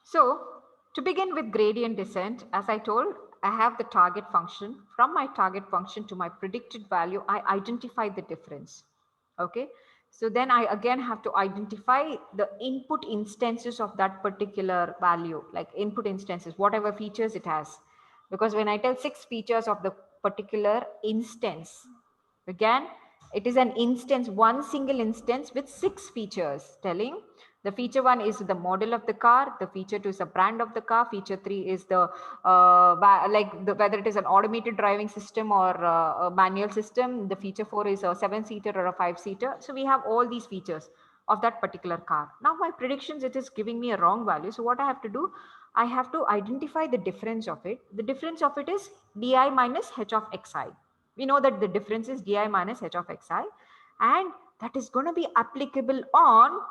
So to begin with gradient descent, as I told, I have the target function. From my target function to my predicted value, I identify the difference. Okay. So then I again have to identify the input instances of that particular value, like input instances, whatever features it has. Because when I tell 6 features of the particular instance, again, it is an instance, one single instance with 6 features telling the feature 1 is the model of the car, the feature 2 is the brand of the car, feature 3 is the whether it is an automated driving system or a manual system, the feature 4 is a 7-seater or a 5-seater. So we have all these features of that particular car. Now my predictions, it is giving me a wrong value. So what I have to do, I have to identify the difference of it. The difference of it is di minus h of xi. We know that the difference is di minus h of xi, and that is going to be applicable on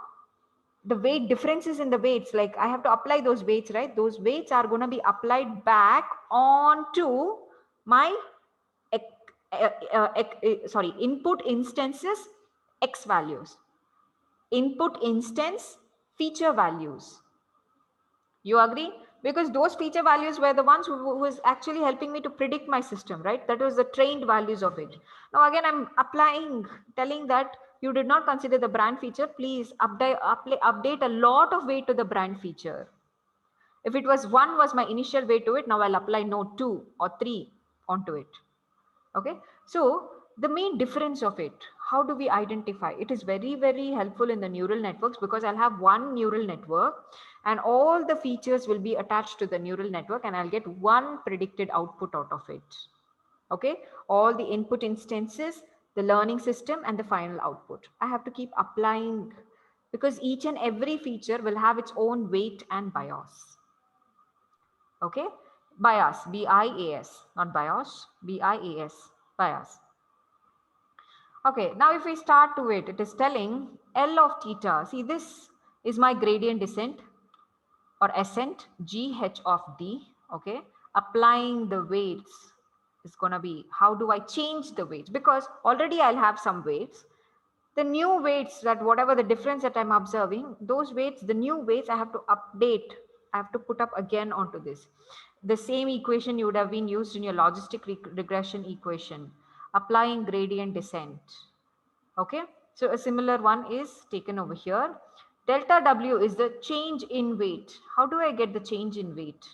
the weight differences in the weights. Like I have to apply those weights, right? Those weights are going to be applied back onto my input instances x values, input instance feature values. You agree? Because those feature values were the ones who was actually helping me to predict my system, right? That was the trained values of it. Now again, I'm applying, telling that you did not consider the brand feature. Please update a lot of weight to the brand feature. If it was 1 was my initial weight to it, now I'll apply no 2 or 3 onto it. Okay, so the main difference of it, how do we identify it? Is very, very helpful in the neural networks, because I'll have one neural network and all the features will be attached to the neural network, and I'll get one predicted output out of it. Okay, all the input instances, the learning system, and the final output. I have to keep applying, because each and every feature will have its own weight and bias. Okay, bias, B-I-A-S, not bias, B-I-A-S, bias. Okay, now if we start to it, it is telling L of theta. See, this is my gradient descent or ascent, GH of D. Okay, applying the weights is going to be, how do I change the weights? Because already I'll have some weights. The new weights, that whatever the difference that I'm observing, those weights, the new weights I have to update. I have to put up again onto this. The same equation you would have been used in your logistic regression equation, applying gradient descent. Okay, so a similar one is taken over here. Delta W is the change in weight. How do I get the change in weight?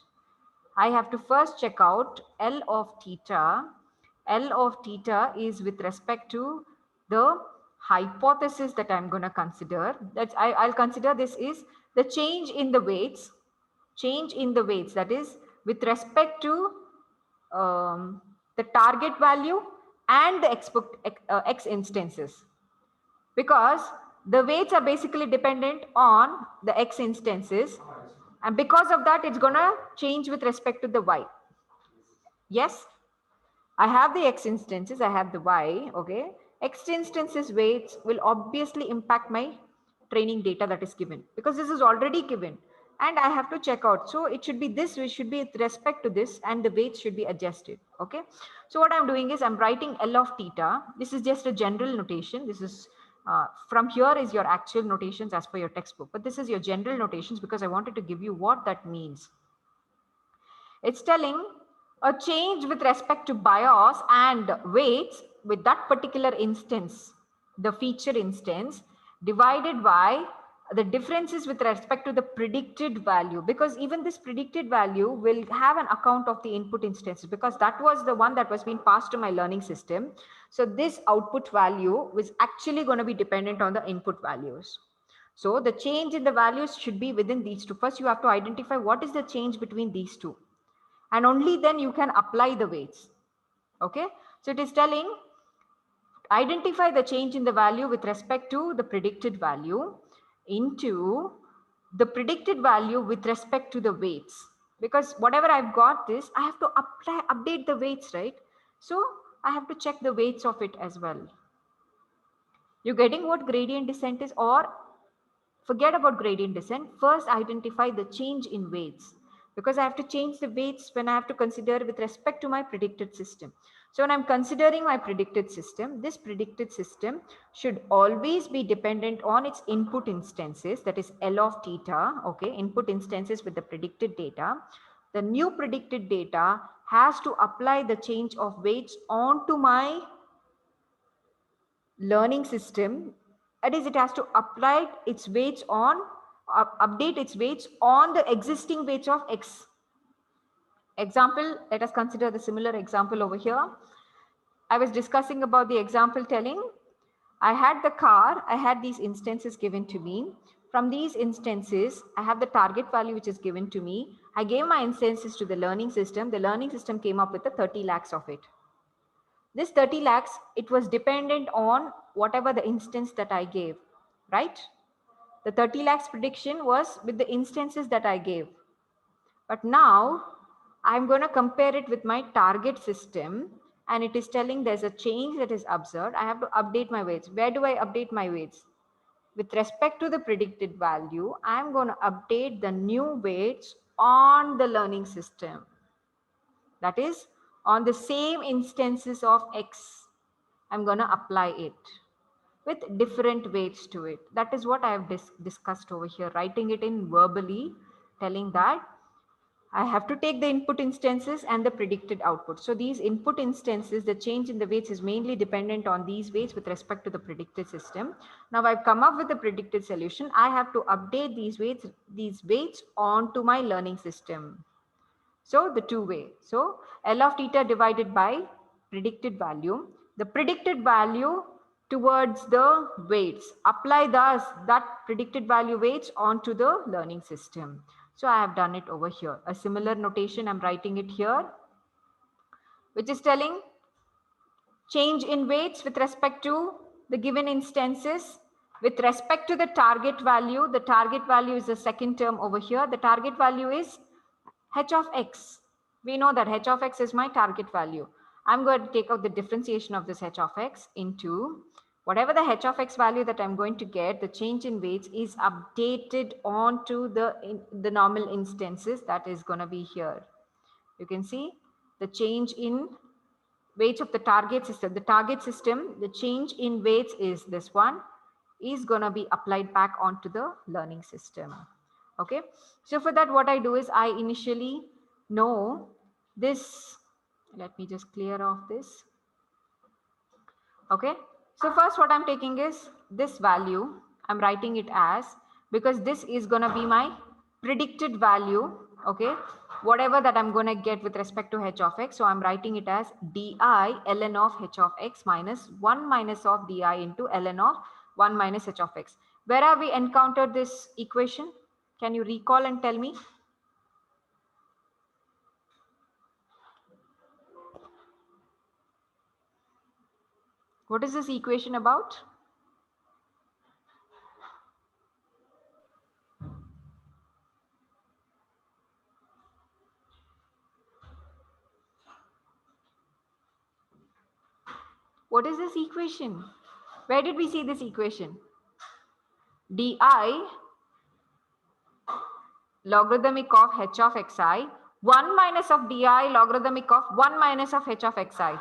I have to first check out L of theta. L of theta is with respect to the hypothesis that I'm going to consider. That's I'll consider this is the change in the weights. Change in the weights, that is with respect to the target value and the x instances, because the weights are basically dependent on the x instances, and because of that it's gonna change with respect to the y. Yes, I have the x instances, I have the y. Okay, x instances weights will obviously impact my training data that is given, because this is already given and I have to check out. So it should be this, which should be with respect to this, and the weights should be adjusted. Okay, so what I'm doing is I'm writing L of theta. This is just a general notation. This is from here is your actual notations as per your textbook, but this is your general notations because I wanted to give you what that means. It's telling a change with respect to bias and weights with that particular instance, the feature instance, divided by the differences with respect to the predicted value, because even this predicted value will have an account of the input instances, because that was the one that was being passed to my learning system. So this output value was actually going to be dependent on the input values. So the change in the values should be within these two. First, you have to identify what is the change between these two, and only then you can apply the weights. Okay, so it is telling identify the change in the value with respect to the predicted value into the predicted value with respect to the weights, because whatever I've got this, I have to update the weights, right? So I have to check the weights of it as well. You getting what gradient descent is? Or forget about gradient descent. First identify the change in weights, because I have to change the weights when I have to consider with respect to my predicted system. So when I'm considering my predicted system, this predicted system should always be dependent on its input instances, that is L of theta, okay, input instances with the predicted data. The new predicted data has to apply the change of weights onto my learning system. That is, it has to apply its weights on, update its weights on the existing weights of X. Example, let us consider the similar example over here. I was discussing about the example telling I had the car, I had these instances given to me. From these instances, I have the target value which is given to me. I gave my instances to the learning system. The learning system came up with the 30 lakhs of it. This 30 lakhs, it was dependent on whatever the instance that I gave, right? The 30 lakhs prediction was with the instances that I gave. But now I'm going to compare it with my target system, and it is telling there's a change that is observed. I have to update my weights. Where do I update my weights? With respect to the predicted value, I'm going to update the new weights on the learning system. That is, on the same instances of X, I'm going to apply it with different weights to it. That is what I have discussed over here, writing it in verbally, telling that I have to take the input instances and the predicted output. So these input instances, the change in the weights is mainly dependent on these weights with respect to the predicted system. Now I've come up with the predicted solution. I have to update these weights onto my learning system. So the two way. So L of theta divided by predicted value. The predicted value towards the weights. Apply thus that predicted value weights onto the learning system. So I have done it over here. A similar notation, I'm writing it here, which is telling change in weights with respect to the given instances. With respect to the target value is the second term over here. The target value is h of x. We know that h of x is my target value. I'm going to take out the differentiation of this h of x into whatever the h of x value that I'm going to get, the change in weights is updated onto the normal instances that is going to be here. You can see the change in weights of the target system. The target system, the change in weights is this one, is going to be applied back onto the learning system. Okay. So for that, what I do is I initially know this. Let me just clear off this. Okay. So first what I'm taking is this value. I'm writing it as, because this is going to be my predicted value. Okay. Whatever that I'm going to get with respect to h of x. So I'm writing it as di ln of h of x minus 1 minus of di into ln of 1 minus h of x. Where have we encountered this equation? Can you recall and tell me? What is this equation about? What is this equation? Where did we see this equation? Di logarithmic of h of xi, 1 minus of di logarithmic of 1 minus of h of xi.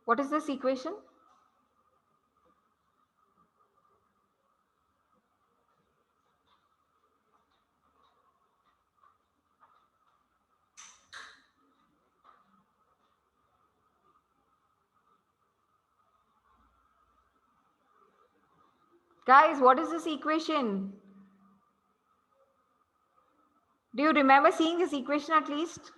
What is this equation? Guys, what is this equation? Do you remember seeing this equation at least?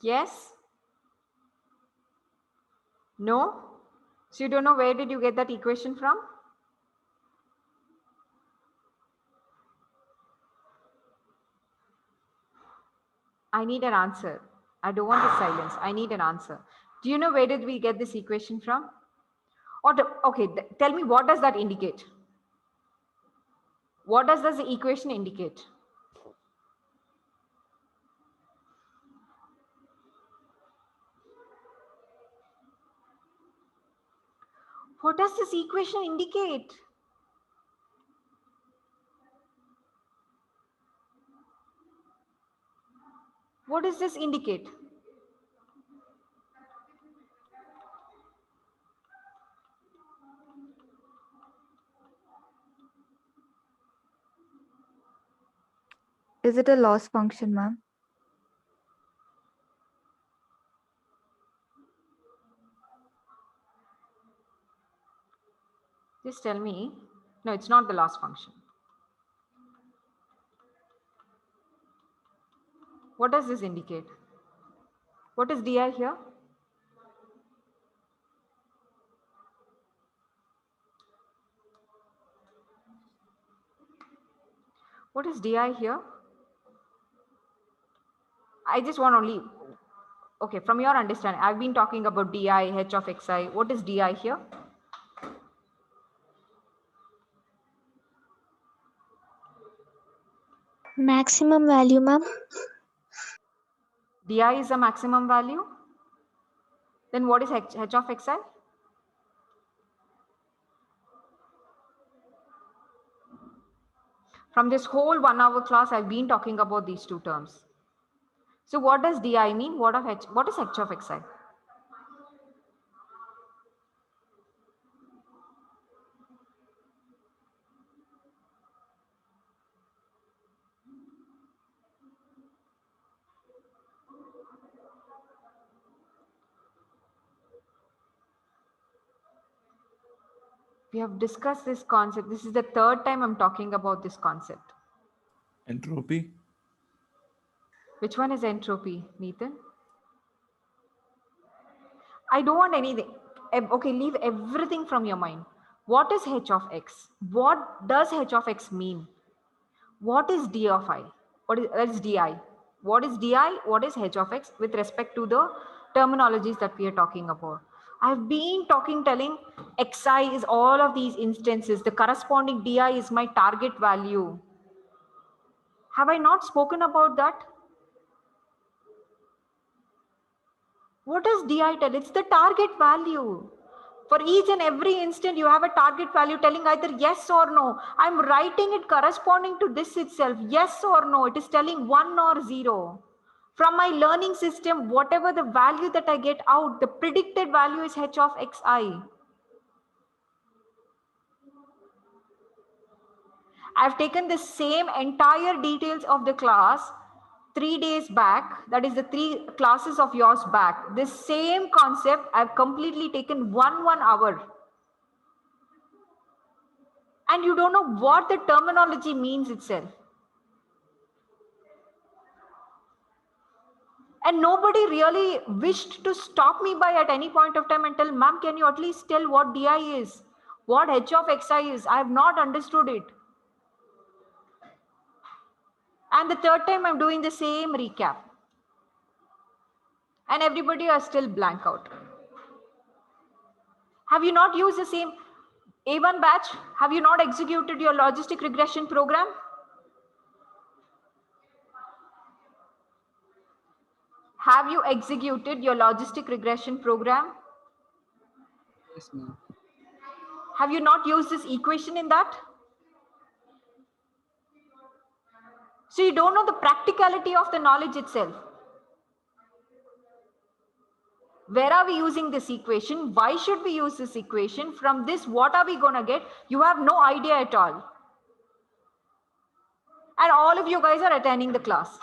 Yes? No? So you don't know where did you get that equation from? I need an answer. I don't want the silence. I need an answer. Do you know where did we get this equation from? Or okay, tell me, what does that indicate? What does the equation indicate? What does this equation indicate? What does this indicate? Is it a loss function, ma'am? Just tell me. No, it's not the loss function. What does this indicate? What is di here? What is di here? I just want only, okay, from your understanding, I've been talking about di, h of xi. What is di here? Maximum value, ma'am. Di is a maximum value. Then what is h of xi? From this whole 1 hour class, I've been talking about these two terms. So what does di mean? What is h of xi? We have discussed this concept. This is the third time I'm talking about this concept. Entropy. Which one is entropy, Neetan? I don't want anything. Okay, leave everything from your mind. What is h of x? What does h of x mean? What is d of I? That's di. What is di? What is h of x with respect to the terminologies that we are talking about? I've been telling xi is all of these instances. The corresponding di is my target value. Have I not spoken about that? What does di tell? It's the target value. For each and every instant, you have a target value telling either yes or no. I'm writing it corresponding to this itself. Yes or no. It is telling 1 or 0. From my learning system, whatever the value that I get out, the predicted value is h of xi. I've taken the same entire details of the class 3 days back, that is the 3 classes of yours back. This same concept I've completely taken 1 hour. And you don't know what the terminology means itself. And nobody really wished to stop me by at any point of time and tell, ma'am, can you at least tell what di is? What h of xi is? I have not understood it. And the third time I'm doing the same recap. And everybody are still blank out. Have you not used the same A1 batch? Have you not executed your logistic regression program? Have you executed your logistic regression program? Yes, ma'am. Have you not used this equation in that? So you don't know the practicality of the knowledge itself. Where are we using this equation? Why should we use this equation? From this, what are we going to get? You have no idea at all. And all of you guys are attending the class.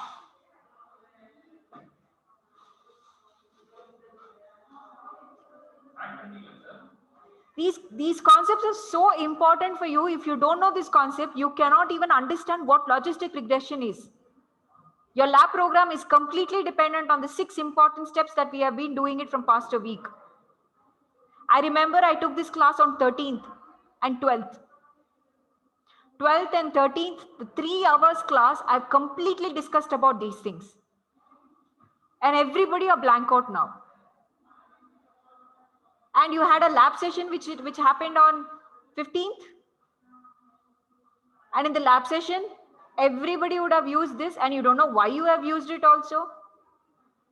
These concepts are so important for you. If you don't know this concept, you cannot even understand what logistic regression is. Your lab program is completely dependent on the 6 important steps that we have been doing it from past a week. I remember I took this class on 13th and 12th. 12th and 13th, the 3 hours class, I've completely discussed about these things. And everybody are blank out now. And you had a lab session which happened on 15th. And in the lab session, everybody would have used this and you don't know why you have used it also.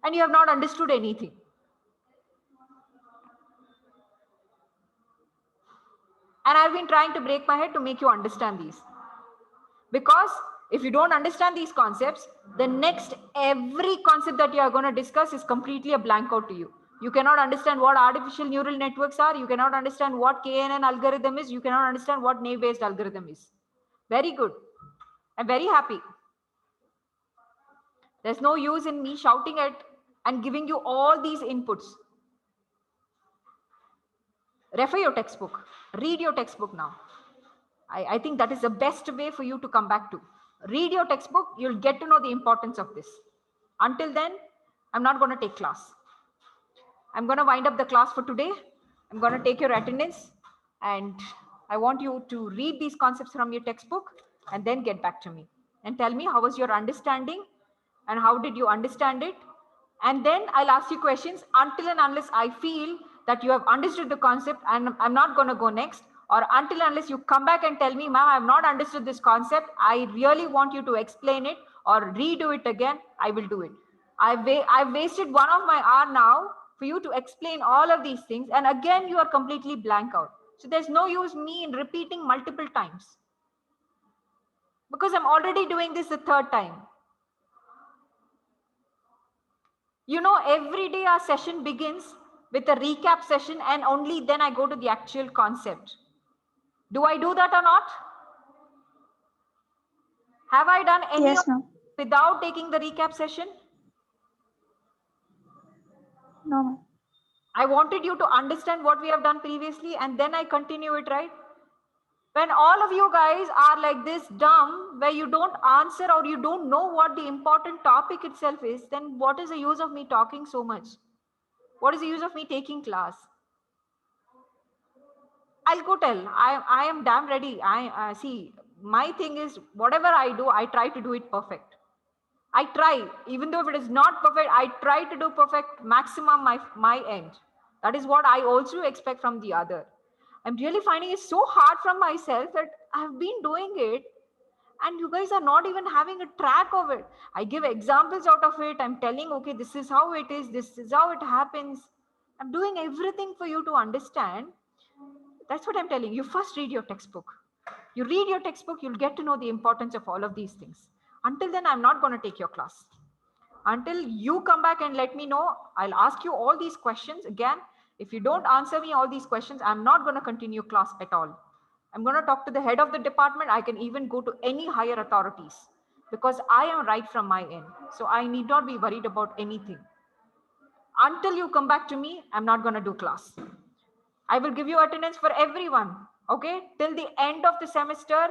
And you have not understood anything. And I've been trying to break my head to make you understand these. Because if you don't understand these concepts, the next every concept that you are going to discuss is completely a blank out to you. You cannot understand what artificial neural networks are. You cannot understand what KNN algorithm is. You cannot understand what naive-based algorithm is. Very good. I'm very happy. There's no use in me shouting at and giving you all these inputs. Refer your textbook. Read your textbook now. I think that is the best way for you to come back to. Read your textbook. You'll get to know the importance of this. Until then, I'm not going to take class. I'm going to wind up the class for today. I'm going to take your attendance. And I want you to read these concepts from your textbook and then get back to me. And tell me how was your understanding and how did you understand it? And then I'll ask you questions until and unless I feel that you have understood the concept and I'm not going to go next, or until and unless you come back and tell me, ma'am, I have not understood this concept. I really want you to explain it or redo it again. I will do it. I've wasted one of my hour now for you to explain all of these things. And again, you are completely blank out. So there's no use me in repeating multiple times because I'm already doing this the 3rd time. You know, every day our session begins with a recap session and only then I go to the actual concept. Do I do that or not? Have I done any Yes, ma'am. without taking the recap session? No, ma'am. I wanted you to understand what we have done previously and then I continue it, right? When all of you guys are like this dumb, where you don't answer or you don't know what the important topic itself is, then what is the use of me talking so much? What is the use of me taking class? I'll go tell. I am damn ready. See, my thing is whatever I do, I try to do it perfect. I try, even though if it is not perfect, I try to do perfect maximum my end. That is what I also expect from the other. I'm really finding it so hard from myself that I've been doing it and you guys are not even having a track of it. I give examples out of it. I'm telling, okay, this is how it is. This is how it happens. I'm doing everything for you to understand. That's what I'm telling you. First read your textbook. You read your textbook, you'll get to know the importance of all of these things. Until then, I'm not going to take your class. Until you come back and let me know, I'll ask you all these questions again. If you don't answer me all these questions, I'm not going to continue class at all. I'm going to talk to the head of the department. I can even go to any higher authorities because I am right from my end. So I need not be worried about anything. Until you come back to me, I'm not going to do class. I will give you attendance for everyone. Okay, till the end of the semester,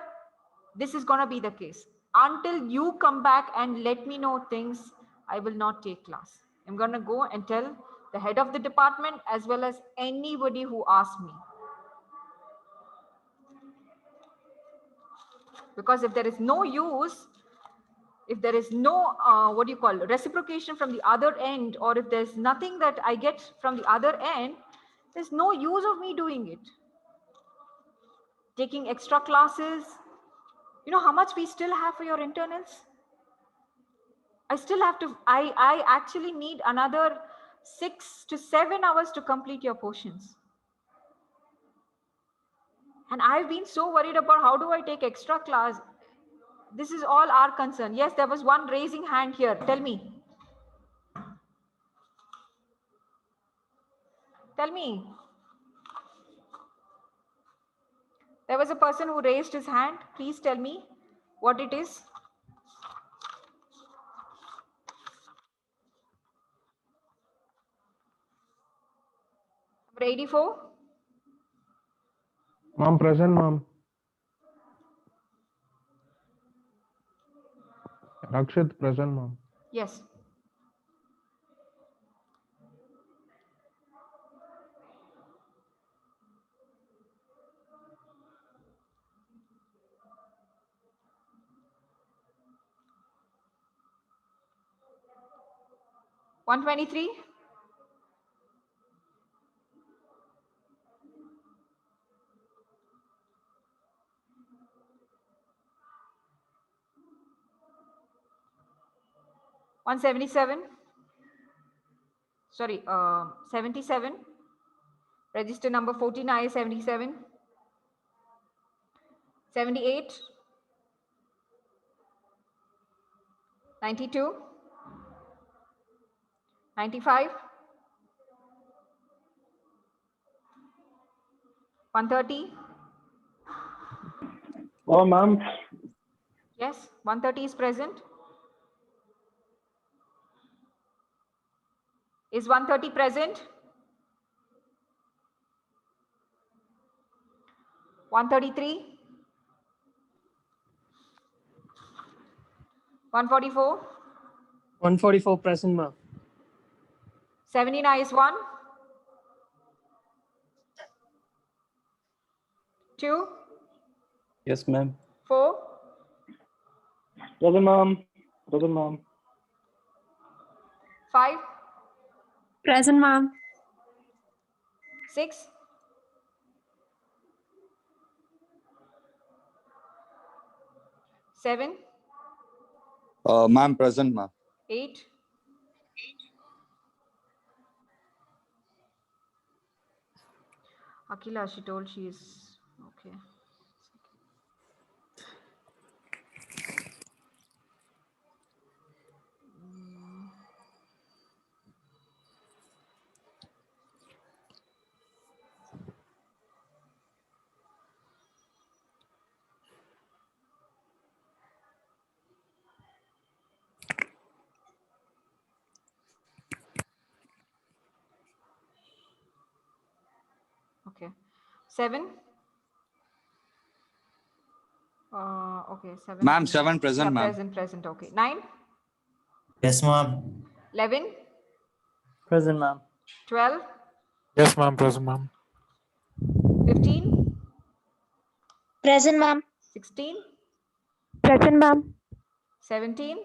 this is going to be the case. Until you come back and let me know things, I will not take class. I'm going to go and tell the head of the department as well as anybody who asks me. Because if there is no use, if there is no, reciprocation from the other end, or if there's nothing that I get from the other end, there's no use of me doing it. Taking extra classes. You know how much we still have for your internals? I still have to, I actually need another 6 to 7 hours to complete your portions. And I've been so worried about how do I take extra class. This is all our concern. Yes, there was one raising hand here. Tell me. Tell me. There was a person who raised his hand. Please tell me what it is. Number 84. Ma'am, present, ma'am. Rakshit, present, ma'am. Yes. One 23. One 77. Sorry, 77. Register number 14 is 77. 78. 92. 95. 130. Oh, ma'am. Yes, 130 is present. Is 130 present? 133. 144. 144 present, ma'am. 79 is 1. 2. Yes, ma'am. 4. Present, ma'am. Present, ma'am. 5. Present, ma'am. 6. 7. Ma'am, present, ma'am. 8. 'Akila, she told she is okay. Okay. 7. Okay, 7. Ma'am, 7 present, Yeah, ma'am. present. Okay. 9. Yes, ma'am. 11. Present, ma'am. 12. Yes, ma'am. Present, ma'am. 15. Present, ma'am. 16. Present, ma'am. 17.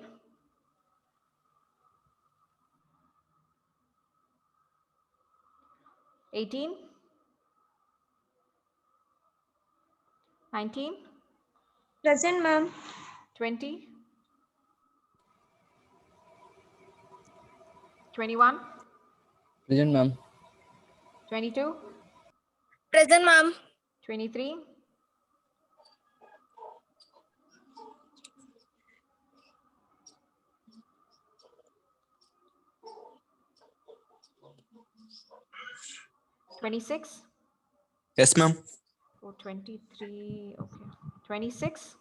18. 19. Present, ma'am. 20. 21. Present, ma'am. 22. Present, ma'am. 23. 26. Yes, ma'am. Oh, 23. Okay. 26.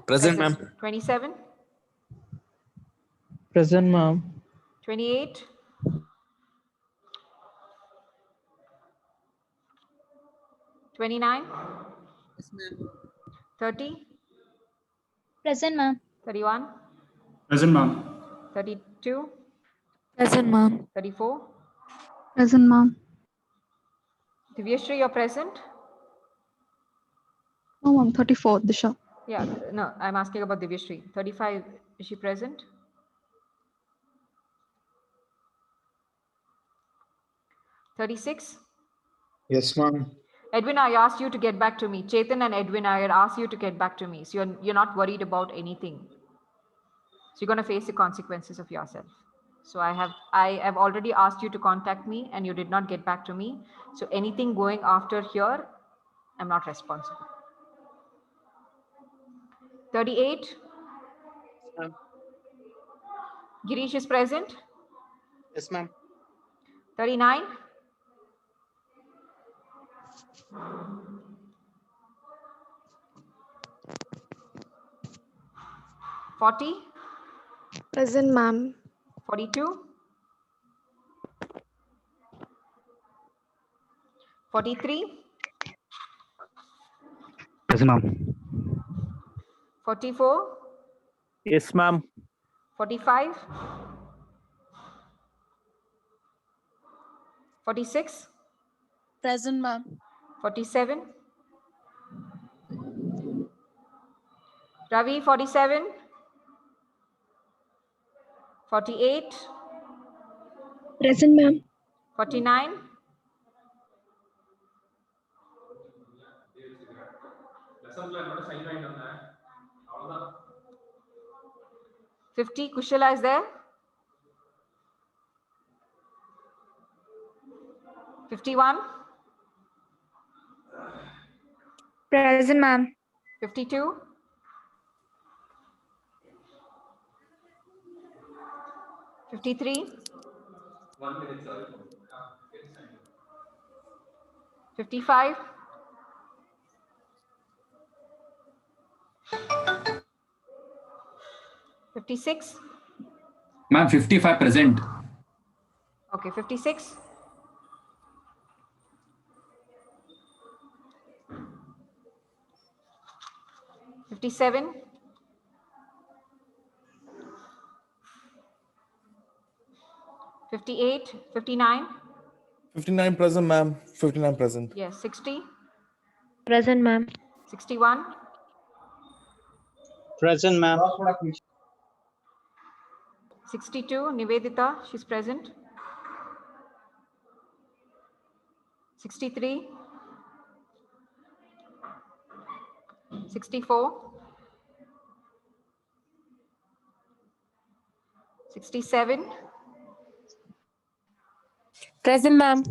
Present, ma'am. 27. Present, ma'am. 28. 29. Yes, ma'am. 30. Present, ma'am. 31. Present, ma'am. 32. Present, ma'am. 34. Present, ma'am. Divyashri, you're present? No, ma'am. 34, Disha. Yeah, no, I'm asking about Divyashri. 35, is she present? 36. Yes, ma'am. Edwin, I asked you to get back to me. Chetan and Edwin, I had asked you to get back to me. So you're not worried about anything. So you're going to face the consequences of yourself. So I have already asked you to contact me and you did not get back to me. So anything going after here, I'm not responsible. 38. Ma'am. Girish is present. Yes, ma'am. 39. 40. Present, ma'am. 42. 43. Present, ma'am. 44. Yes, ma'am. 45, 46, Present, ma'am. 47, Ravi, 47, 48, Present, ma'am. 49, 50, Kushala is there. 51, Present, ma'am. 52, 53, 55, 56, Ma'am, 55 present. okay, 56, 57, 58, 59, 59 present, ma'am. 59 present. yes, 60, Present, ma'am. 61, Present, ma'am. 62, Nivedita, she's present. 63, 64, 67, Present, ma'am.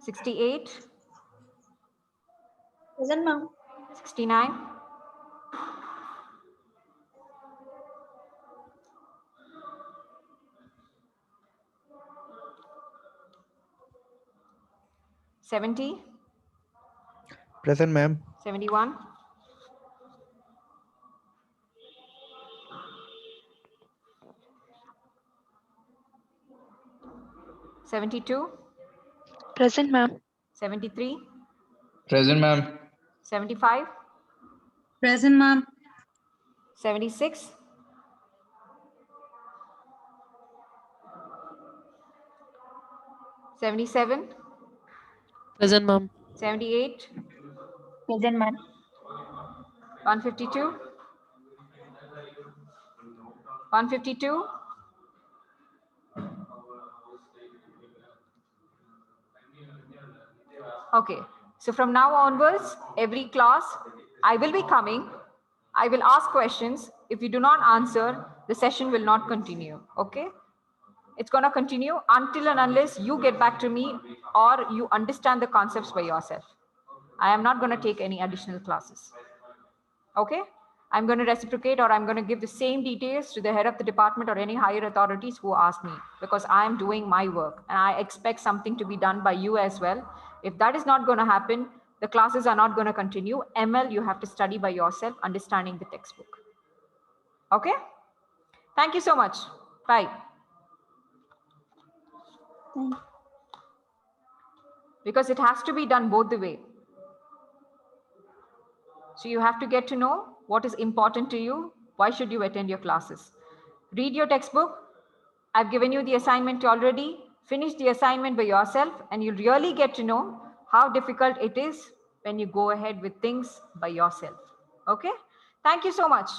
68, Present, ma'am. 69, 70, Present, ma'am. 71, 72, Present, ma'am. 73, Present, ma'am. 75, Present, ma'am. 76, 77, Present, ma'am. 78, Present, ma'am. 152, 152, okay, so from now onwards, every class, I will be coming. I will ask questions. If you do not answer, the session will not continue. Okay? It's going to continue until and unless you get back to me or you understand the concepts by yourself. I am not going to take any additional classes. Okay? I'm going to reciprocate or I'm going to give the same details to the head of the department or any higher authorities who ask me, because I am doing my work and I expect something to be done by you as well. If that is not going to happen, the classes are not going to continue. ML, you have to study by yourself, understanding the textbook. Okay? Thank you so much. Bye. Because it has to be done both the way. So you have to get to know what is important to you. Why should you attend your classes? Read your textbook. I've given you the assignment already. Finish the assignment by yourself and you'll really get to know how difficult it is when you go ahead with things by yourself. Okay? Thank you so much.